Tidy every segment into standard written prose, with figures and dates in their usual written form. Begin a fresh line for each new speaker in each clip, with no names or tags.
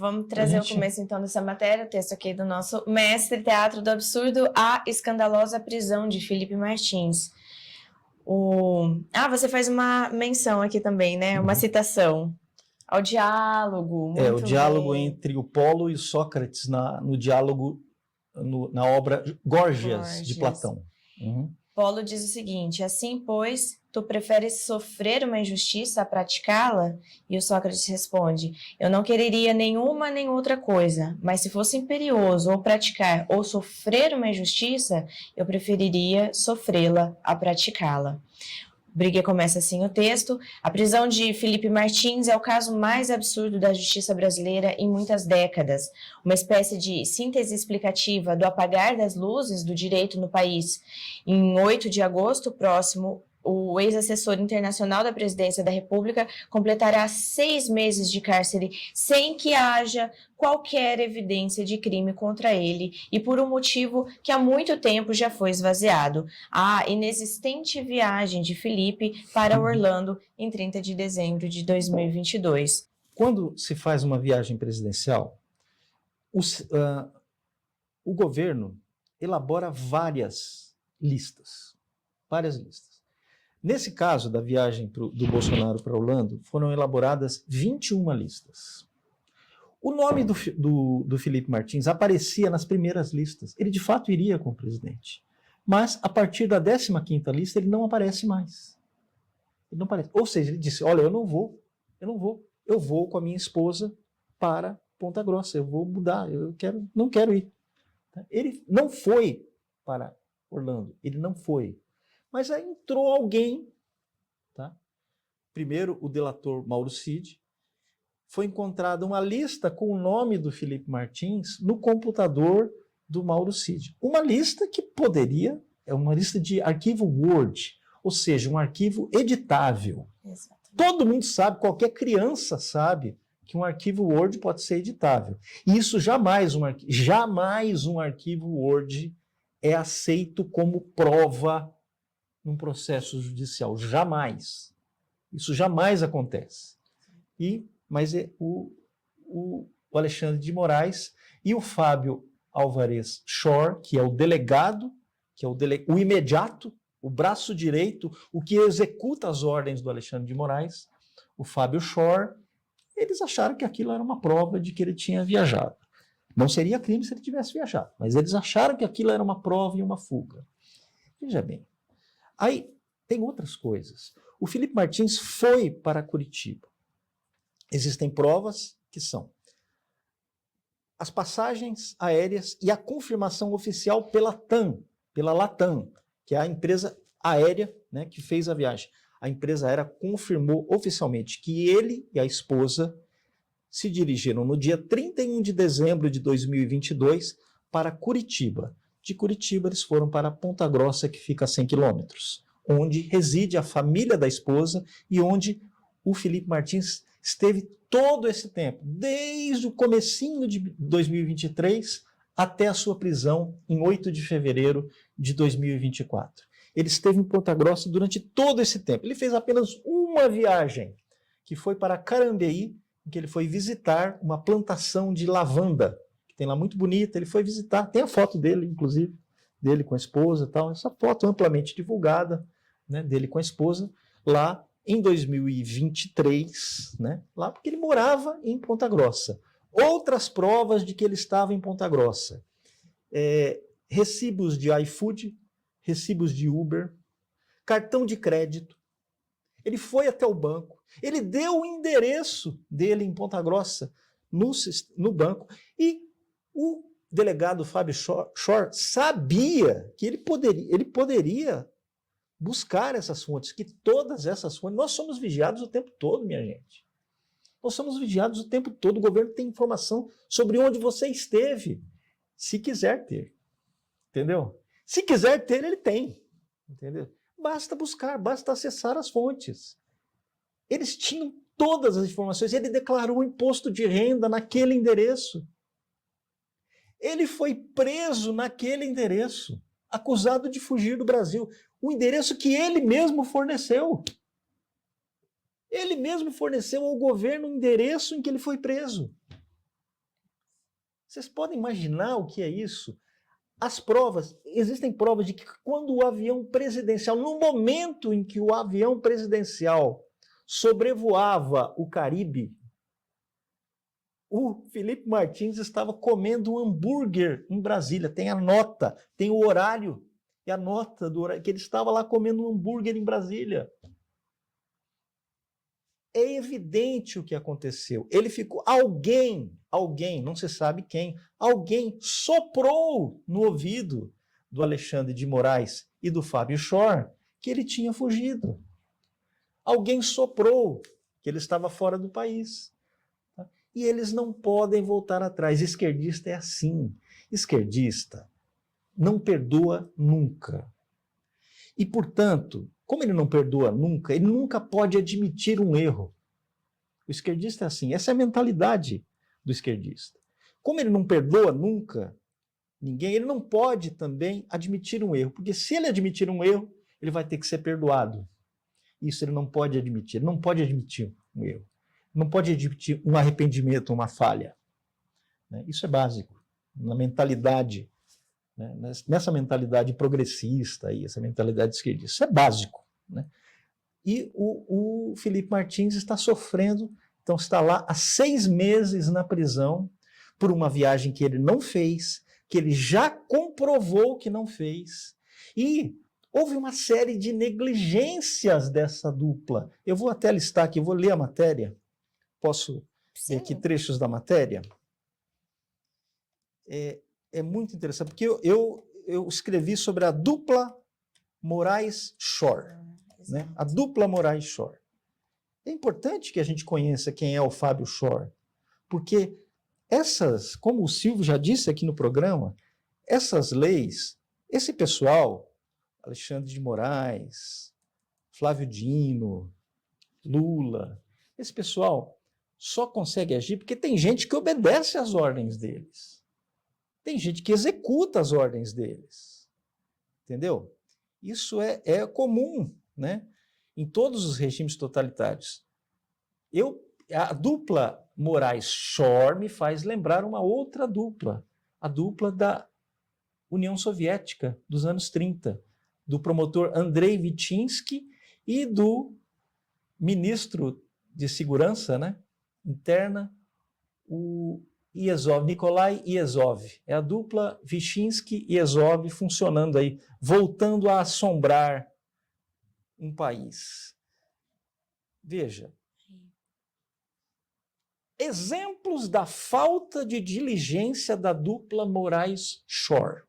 Vamos trazer o começo, então, dessa matéria, o texto aqui do nosso mestre Teatro do Absurdo, A Escandalosa Prisão, de Felipe Martins. Você faz uma menção aqui também, né? Uma citação ao diálogo, muito
o diálogo
bem.
entre o Polo e Sócrates no diálogo, na obra Górgias, de Platão.
Polo diz o seguinte: assim, pois, tu preferes sofrer uma injustiça a praticá-la? E o Sócrates responde: eu não quereria nenhuma nem outra coisa, mas se fosse imperioso ou praticar ou sofrer uma injustiça, eu preferiria sofrê-la a praticá-la. Briga começa assim o texto. A prisão de Felipe Martins é o caso mais absurdo da justiça brasileira em muitas décadas. Uma espécie de síntese explicativa do apagar das luzes do direito no país. Em 8 de agosto próximo, o ex-assessor internacional da presidência da República completará 6 meses de cárcere sem que haja qualquer evidência de crime contra ele e por um motivo que há muito tempo já foi esvaziado: a inexistente viagem de Felipe para Orlando em 30 de dezembro de 2022.
Quando se faz uma viagem presidencial, o governo elabora várias listas. Nesse caso da viagem do Bolsonaro para Orlando, foram elaboradas 21 listas. O nome do Felipe Martins aparecia nas primeiras listas. Ele, de fato, iria com o presidente. Mas, a partir da 15ª lista, ele não aparece mais. Ele não aparece. Ou seja, ele disse: olha, eu não vou. Eu vou com a minha esposa para Ponta Grossa. Eu vou mudar. Não quero ir. Ele não foi para Orlando. Ele não foi. Mas aí entrou alguém, tá? Primeiro o delator Mauro Cid, foi encontrada uma lista com o nome do Felipe Martins no computador do Mauro Cid. Uma lista que é uma lista de arquivo Word, ou seja, um arquivo editável. Exatamente. Todo mundo sabe, qualquer criança sabe que um arquivo Word pode ser editável. E isso jamais um arquivo Word é aceito como prova num processo judicial. Jamais. Isso jamais acontece. Mas o Alexandre de Moraes e o Fábio Álvares Shor, que é o delegado, que é o imediato, o braço direito, o que executa as ordens do Alexandre de Moraes, o Fábio Shor, eles acharam que aquilo era uma prova de que ele tinha viajado. Não seria crime se ele tivesse viajado, mas eles acharam que aquilo era uma prova e uma fuga. Veja bem. Aí tem outras coisas. O Felipe Martins foi para Curitiba. Existem provas que são as passagens aéreas e a confirmação oficial pela Latam, que é a empresa aérea, né, que fez a viagem. A empresa aérea confirmou oficialmente que ele e a esposa se dirigiram no dia 31 de dezembro de 2022 para Curitiba. De Curitiba, eles foram para Ponta Grossa, que fica a 100 quilômetros, onde reside a família da esposa e onde o Felipe Martins esteve todo esse tempo, desde o comecinho de 2023 até a sua prisão em 8 de fevereiro de 2024. Ele esteve em Ponta Grossa durante todo esse tempo. Ele fez apenas uma viagem, que foi para Carambeí, em que ele foi visitar uma plantação de lavanda, tem lá muito bonita. Ele foi visitar, tem a foto dele, inclusive, dele com a esposa e tal, essa foto amplamente divulgada, né, dele com a esposa, lá em 2023, né, lá porque ele morava em Ponta Grossa. Outras provas de que ele estava em Ponta Grossa: recibos de iFood, recibos de Uber, cartão de crédito. Ele foi até o banco, ele deu o endereço dele em Ponta Grossa no banco, e o delegado Fábio Shor sabia que ele poderia buscar essas fontes, que todas essas fontes... Nós somos vigiados o tempo todo, minha gente. Nós somos vigiados o tempo todo. O governo tem informação sobre onde você esteve, se quiser ter. Entendeu? Se quiser ter, ele tem. Entendeu? Basta buscar, basta acessar as fontes. Eles tinham todas as informações. Ele declarou o imposto de renda naquele endereço. Ele foi preso naquele endereço, acusado de fugir do Brasil. O endereço que ele mesmo forneceu. Ele mesmo forneceu ao governo o endereço em que ele foi preso. Vocês podem imaginar o que é isso? As provas, existem provas de que quando o avião presidencial, no momento em que o avião presidencial sobrevoava o Caribe, o Felipe Martins estava comendo um hambúrguer em Brasília. Tem a nota, tem o horário e a nota do horário, que ele estava lá comendo um hambúrguer em Brasília. É evidente o que aconteceu. Ele ficou. Alguém, não se sabe quem, alguém soprou no ouvido do Alexandre de Moraes e do Fábio Shor que ele tinha fugido. Alguém soprou que ele estava fora do país. E eles não podem voltar atrás. Esquerdista é assim. Esquerdista não perdoa nunca. E, portanto, como ele não perdoa nunca, ele nunca pode admitir um erro. O esquerdista é assim. Essa é a mentalidade do esquerdista. Como ele não perdoa nunca ninguém, ele não pode também admitir um erro. Porque se ele admitir um erro, ele vai ter que ser perdoado. Isso ele não pode admitir. Ele não pode admitir um erro. Não pode admitir um arrependimento, uma falha. Isso é básico. Na mentalidade, nessa mentalidade progressista, essa mentalidade esquerdista. Isso é básico. E o Felipe Martins está sofrendo, então está lá há 6 meses na prisão por uma viagem que ele não fez, que ele já comprovou que não fez. E houve uma série de negligências dessa dupla. Eu vou até listar aqui, vou ler a matéria. Posso ler aqui trechos da matéria? É muito interessante, porque eu escrevi sobre a dupla Moraes-Shor. A dupla Moraes-Shor. É importante que a gente conheça quem é o Fábio Shor, porque essas, como o Silvio já disse aqui no programa, essas leis, esse pessoal, Alexandre de Moraes, Flávio Dino, Lula, esse pessoal só consegue agir porque tem gente que obedece às ordens deles. Tem gente que executa as ordens deles. Entendeu? Isso é comum, em todos os regimes totalitários. A dupla Moraes-Shor me faz lembrar uma outra dupla, a dupla da União Soviética dos anos 30, do promotor Andrei Vitinsky e do ministro de Segurança Interna, o Iezov, Nikolai Iezov. É a dupla Vitinsky-Iezov funcionando aí, voltando a assombrar um país. Veja, exemplos da falta de diligência da dupla Moraes-Shor.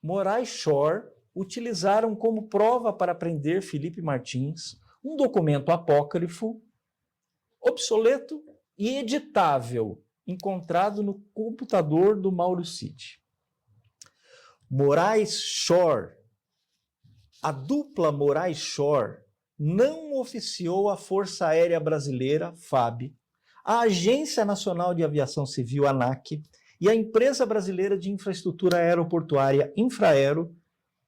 Moraes-Shor utilizaram como prova para prender Felipe Martins um documento apócrifo, obsoleto e editável, encontrado no computador do Mauro Cid. Moraes-Shor, a dupla Moraes-Shor, não oficiou a Força Aérea Brasileira, FAB, a Agência Nacional de Aviação Civil, ANAC, e a Empresa Brasileira de Infraestrutura Aeroportuária, Infraero,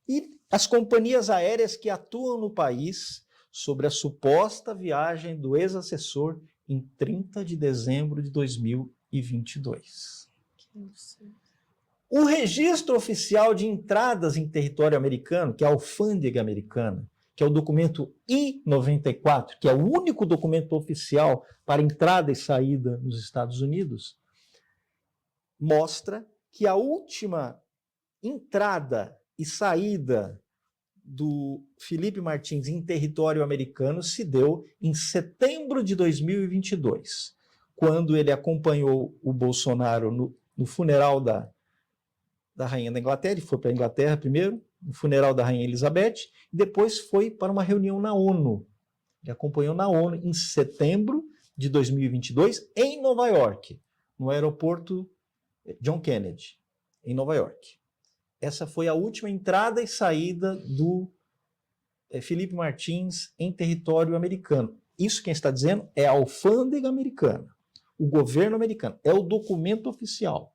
e as companhias aéreas que atuam no país sobre a suposta viagem do ex-assessor em 30 de dezembro de 2022. O registro oficial de entradas em território americano, que é a alfândega americana, que é o documento I-94, que é o único documento oficial para entrada e saída nos Estados Unidos, mostra que a última entrada e saída do Felipe Martins em território americano se deu em setembro de 2022, quando ele acompanhou o Bolsonaro no funeral da Rainha da Inglaterra. Ele foi para a Inglaterra primeiro, no funeral da Rainha Elizabeth, e depois foi para uma reunião na ONU. Ele acompanhou na ONU em setembro de 2022, em Nova York, no aeroporto John Kennedy, em Nova York. Essa foi a última entrada e saída do Felipe Martins em território americano. Isso quem está dizendo é a alfândega americana, o governo americano, é o documento oficial.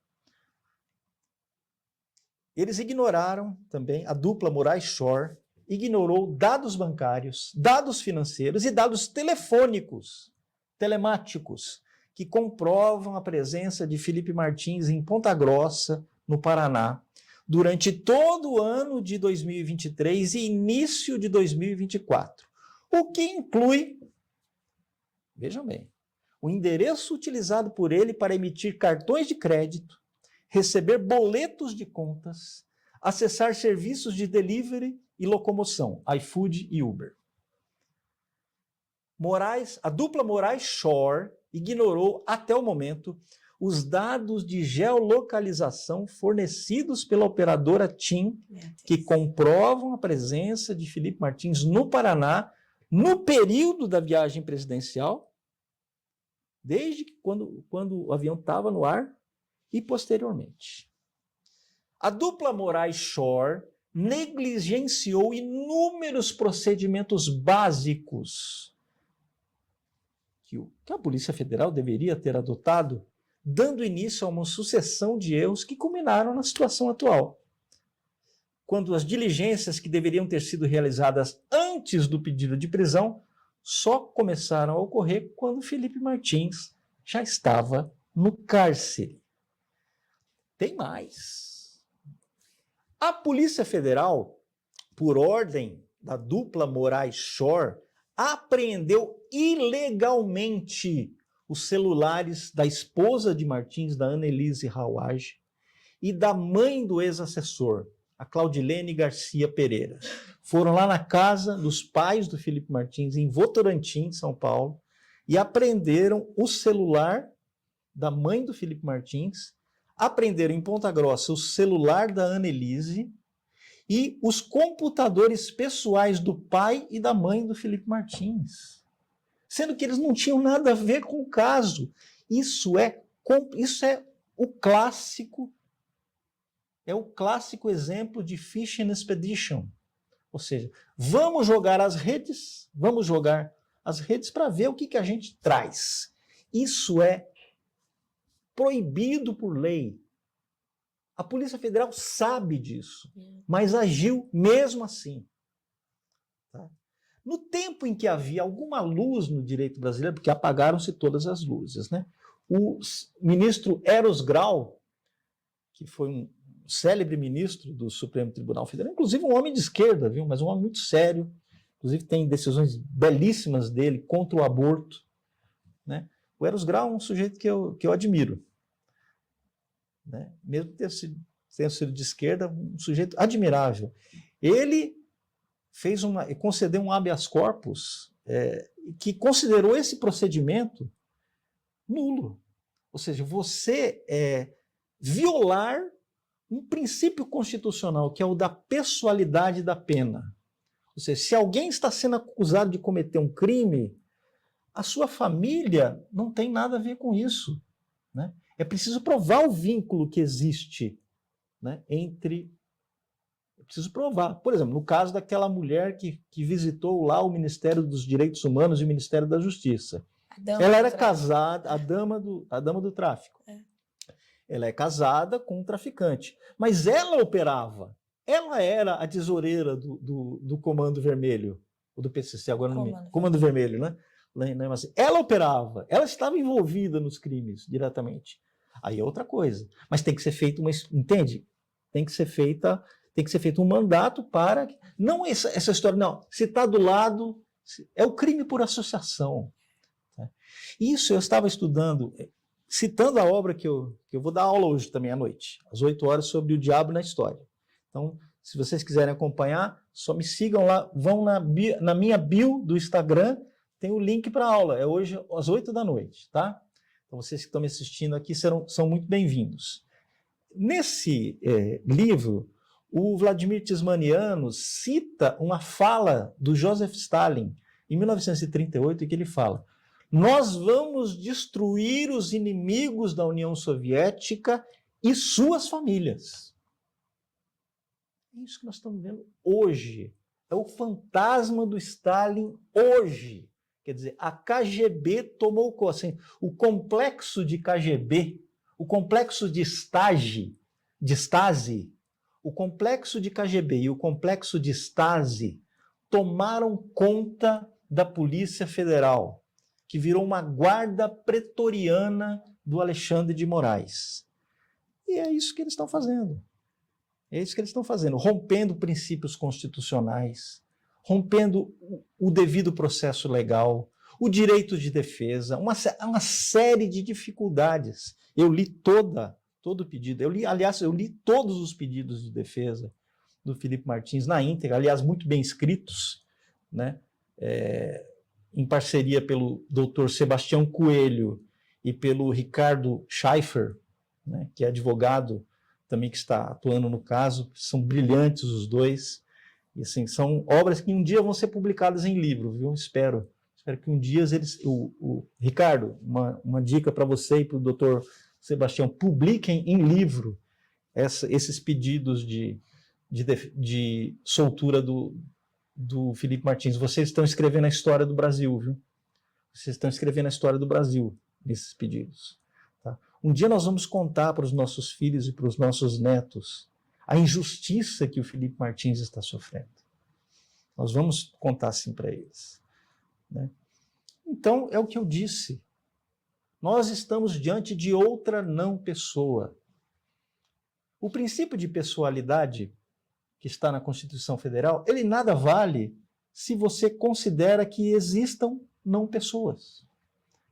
Eles ignoraram também, a dupla Moraes-Shor ignorou dados bancários, dados financeiros e dados telefônicos, telemáticos, que comprovam a presença de Felipe Martins em Ponta Grossa, no Paraná, durante todo o ano de 2023 e início de 2024, o que inclui, vejam bem, o endereço utilizado por ele para emitir cartões de crédito, receber boletos de contas, acessar serviços de delivery e locomoção, iFood e Uber. A dupla Moraes-Shore ignorou até o momento os dados de geolocalização fornecidos pela operadora TIM, que comprovam a presença de Felipe Martins no Paraná no período da viagem presidencial, desde quando o avião estava no ar e posteriormente. A dupla Moraes-Shore negligenciou inúmeros procedimentos básicos que a Polícia Federal deveria ter adotado, dando início a uma sucessão de erros que culminaram na situação atual. Quando as diligências que deveriam ter sido realizadas antes do pedido de prisão só começaram a ocorrer quando Felipe Martins já estava no cárcere. Tem mais. A Polícia Federal, por ordem da dupla Moraes-Shore, apreendeu ilegalmente os celulares da esposa de Martins, da Annelise Rawaj, e da mãe do ex-assessor, a Claudilene Garcia Pereira. Foram lá na casa dos pais do Felipe Martins, em Votorantim, São Paulo, e apreenderam o celular da mãe do Felipe Martins, apreenderam em Ponta Grossa o celular da Annelise e os computadores pessoais do pai e da mãe do Felipe Martins, sendo que eles não tinham nada a ver com o caso. Isso é o clássico exemplo de Fishing Expedition. Ou seja, vamos jogar as redes para ver o que a gente traz. Isso é proibido por lei. A Polícia Federal sabe disso, mas agiu mesmo assim. Tá? No tempo em que havia alguma luz no direito brasileiro, porque apagaram-se todas as luzes, né? O ministro Eros Grau, que foi um célebre ministro do Supremo Tribunal Federal, inclusive um homem de esquerda, viu? Mas um homem muito sério, inclusive tem decisões belíssimas dele contra o aborto, né? O Eros Grau é um sujeito que eu admiro, né? Mesmo tendo sido de esquerda, um sujeito admirável. Ele concedeu um habeas corpus que considerou esse procedimento nulo. Ou seja, você violar um princípio constitucional, que é o da pessoalidade da pena. Ou seja, se alguém está sendo acusado de cometer um crime, a sua família não tem nada a ver com isso, né? É preciso provar o vínculo que existe, né, entre... É preciso provar. Por exemplo, no caso daquela mulher que visitou lá o Ministério dos Direitos Humanos e o Ministério da Justiça. Ela era casada, a dama do tráfico. Ela é casada com um traficante. Mas ela operava. Ela era a tesoureira do Comando Vermelho, ou do PCC, agora não me... Comando Vermelho, né? Ela operava. Ela estava envolvida nos crimes diretamente. Aí é outra coisa. Mas tem que ser feito entende? Tem que ser feito um mandato para... Não essa história, não. Se está do lado... É o crime por associação. Tá? Isso eu estava estudando, citando a obra que eu vou dar aula hoje também à noite, às 8 horas, sobre o diabo na história. Então, se vocês quiserem acompanhar, só me sigam lá, vão na minha bio do Instagram, tem o link para a aula. É hoje às 8 da noite, tá? Então, vocês que estão me assistindo aqui são muito bem-vindos. Nesse livro, o Vladimir Tismaniano cita uma fala do Joseph Stalin, em 1938, em que ele fala: nós vamos destruir os inimigos da União Soviética e suas famílias. É isso que nós estamos vendo hoje. É o fantasma do Stalin hoje. Quer dizer, a KGB tomou assim, o complexo de KGB, o complexo de Stasi, o complexo de KGB e o complexo de Stasi tomaram conta da Polícia Federal. que virou uma guarda pretoriana do Alexandre de Moraes. E é isso que eles estão fazendo. É isso que eles estão fazendo, rompendo princípios constitucionais, rompendo o devido processo legal, o direito de defesa, uma série de dificuldades. Eu li todo o pedido, aliás, eu li todos os pedidos de defesa do Felipe Martins na íntegra, aliás, muito bem escritos, né? Em parceria pelo doutor Sebastião Coelho e pelo Ricardo Schaeffer, né, que é advogado também que está atuando no caso. São brilhantes os dois. E, assim, são obras que um dia vão ser publicadas em livro, viu? Espero que um dia eles... Ricardo, uma dica para você e para o doutor Sebastião, publiquem em livro esses pedidos de soltura do Felipe Martins. Vocês estão escrevendo a história do Brasil, viu? Vocês estão escrevendo a história do Brasil nesses pedidos. Tá? Um dia nós vamos contar para os nossos filhos e para os nossos netos a injustiça que o Felipe Martins está sofrendo. Nós vamos contar assim para eles. Né? Então, é o que eu disse. Nós estamos diante de outra não pessoa. O princípio de pessoalidade que está na Constituição Federal, ele nada vale se você considera que existam não pessoas,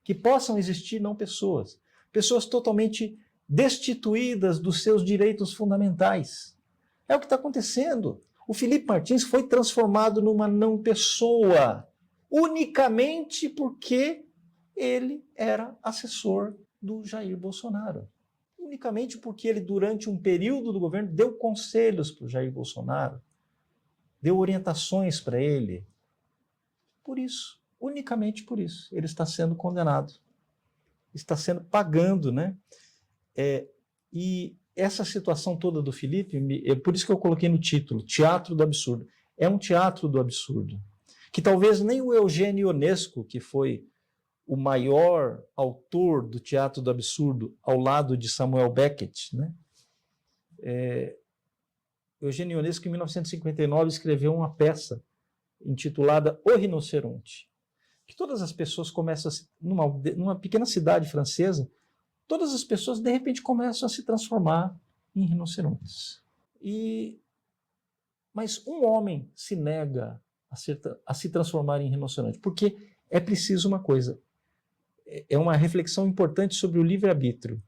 que possam existir não pessoas, pessoas totalmente destituídas dos seus direitos fundamentais. É o que está acontecendo. O Felipe Martins foi transformado numa não pessoa, unicamente porque ele era assessor do Jair Bolsonaro. Unicamente porque ele, durante um período do governo, deu conselhos para o Jair Bolsonaro, deu orientações para ele. Por isso, unicamente por isso, ele está sendo condenado. Está sendo pagando, né? E essa situação toda do Felipe, é por isso que eu coloquei no título, Teatro do Absurdo. É um teatro do absurdo, que talvez nem o Eugênio Ionesco, que foi o maior autor do Teatro do Absurdo, ao lado de Samuel Beckett, né? Eugênio Ionesco, em 1959, escreveu uma peça intitulada O Rinoceronte, que todas as pessoas começam, numa pequena cidade francesa, todas as pessoas, de repente, começam a se transformar em rinocerontes. Mas um homem se nega a se transformar em rinoceronte, porque é preciso uma coisa, é uma reflexão importante sobre o livre-arbítrio,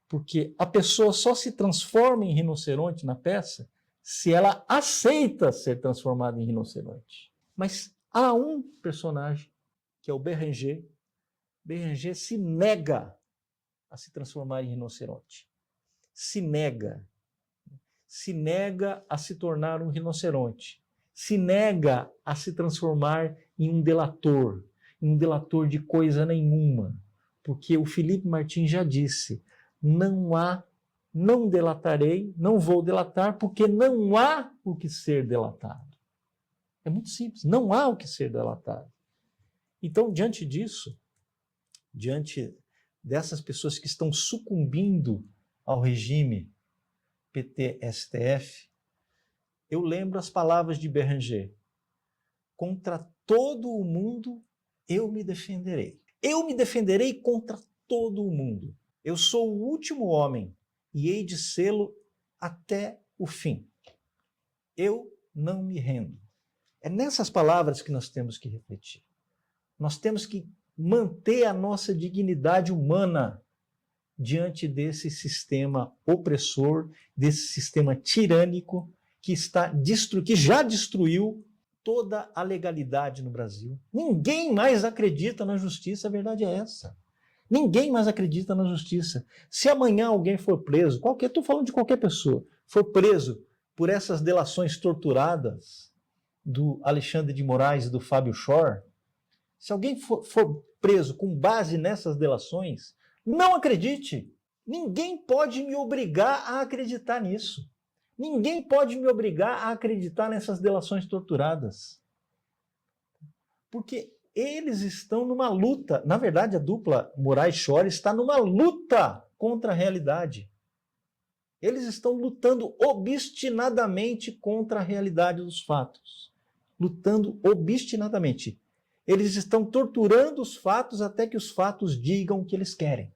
porque a pessoa só se transforma em rinoceronte na peça se ela aceita ser transformada em rinoceronte. Mas há um personagem, que é o Bérenger. Bérenger se nega a se transformar em rinoceronte. Se nega a se tornar um rinoceronte. Se nega a se transformar em um delator de coisa nenhuma, porque o Felipe Martins já disse, não delatarei, não vou delatar, porque não há o que ser delatado. É muito simples, não há o que ser delatado. Então, diante disso, diante dessas pessoas que estão sucumbindo ao regime PT-STF, eu lembro as palavras de Bérenger: contra todo o mundo eu me defenderei. Eu me defenderei contra todo o mundo. Eu sou o último homem e hei de sê-lo até o fim. Eu não me rendo. É nessas palavras que nós temos que refletir. Nós temos que manter a nossa dignidade humana diante desse sistema opressor, desse sistema tirânico que já destruiu toda a legalidade no Brasil. Ninguém mais acredita na justiça, a verdade é essa. Ninguém mais acredita na justiça. Se amanhã alguém for preso, estou falando de qualquer pessoa, for preso por essas delações torturadas do Alexandre de Moraes e do Fábio Schor, se alguém for preso com base nessas delações, não acredite. Ninguém pode me obrigar a acreditar nisso. Ninguém pode me obrigar a acreditar nessas delações torturadas. Porque eles estão numa luta. Na verdade, a dupla Moraes-Schor está numa luta contra a realidade. Eles estão lutando obstinadamente contra a realidade dos fatos. Lutando obstinadamente. Eles estão torturando os fatos até que os fatos digam o que eles querem.